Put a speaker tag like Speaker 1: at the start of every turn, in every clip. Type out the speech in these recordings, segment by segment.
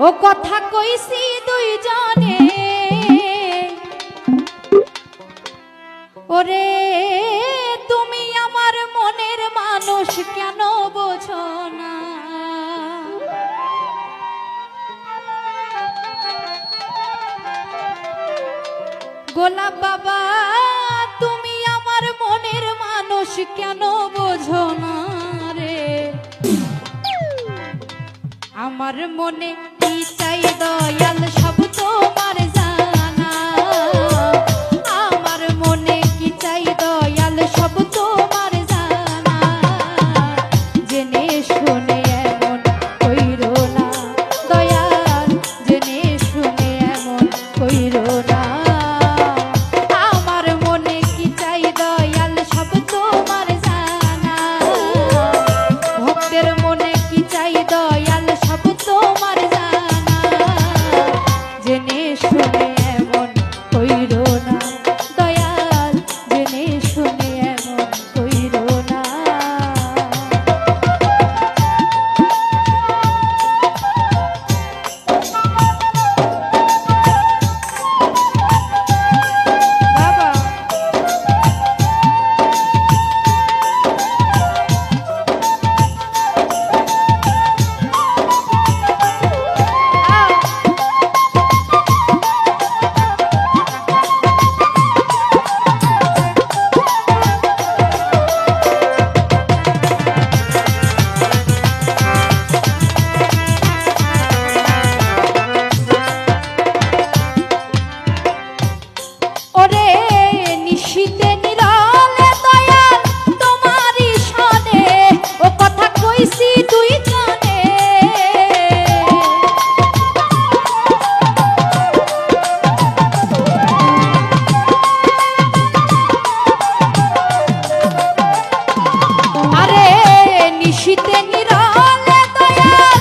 Speaker 1: ও কথা কইছি দুইজনে ওরে তুমি আমার মনের মানুষ কেন বোঝো না গোলাপ বাবা তুমি আমার মনের মানুষ কেন বোঝো না রে আমার মনে কি চাই দয়াল সব তোমার জানা আমার মনে কি চাই দয়াল সব তোমার জানা জেনে শুনে এমন কইরো না দয়াল জেনে শুনে এমন কইরো না আমার মনে কি চাই দয়াল সব তোমার জানা ভক্তের মনে কি চাই দয়াল সব তোমার জানা জেনে শুনে এমন কইরো না দয়াল জেনে শুনে এমন কইরো না বাবা ওরে নিশীতে নিরলে দয়াল তোমারই সনে ও কথা কইছি দুই জনে আরে নিশীতে নিরলে দয়াল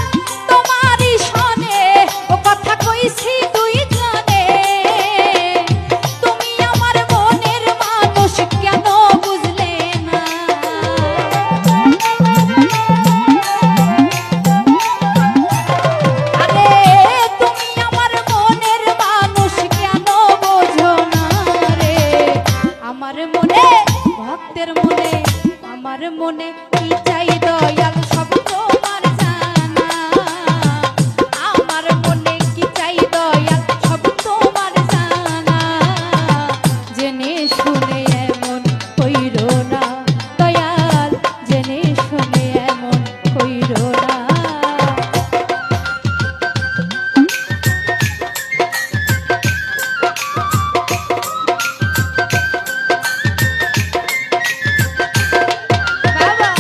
Speaker 1: তোমারই সনে ও কথা কইছি দুই জনে তুমি আমার মনের মানুষ কেন বুঝলে না আরে তুমি আমার মনের মানুষ কেন বোঝো না রে আমার মনে ভক্তের মনে আমার মনে কি চাই দয়াল সব তোমার জানা আমার মনে কি চাই দয়াল সব তোমার জানা জেনে শুনে এমন কইরো না দয়াল জেনে শুনে এমন কইরো না বাবা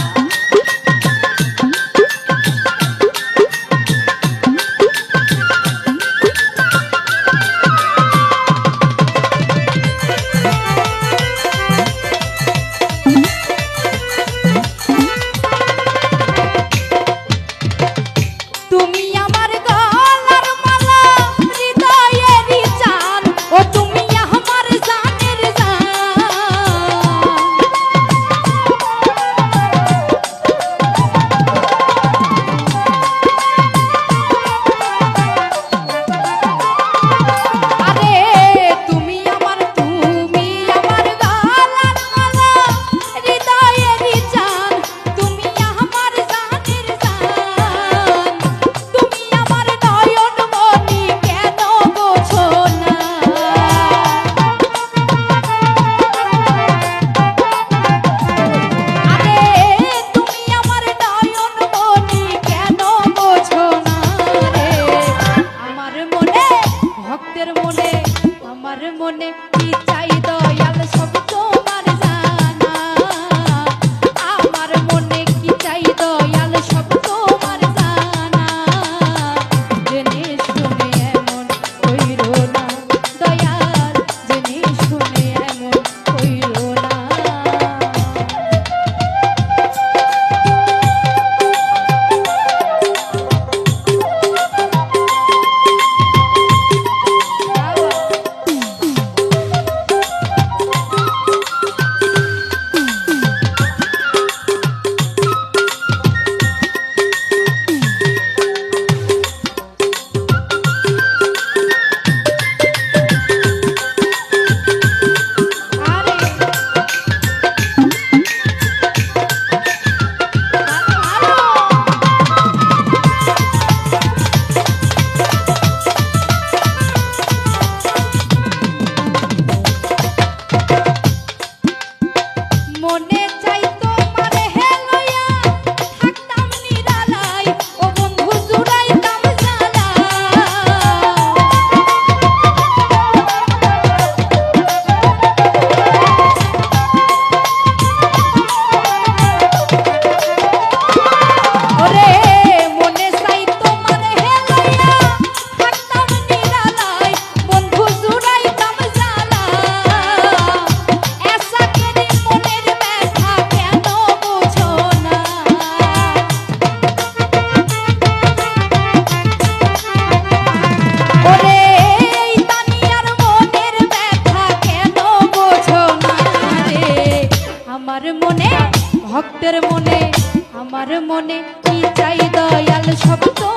Speaker 1: আমার মনে ভক্তের মনে আমার মনে কি চাই দয়াল সব তো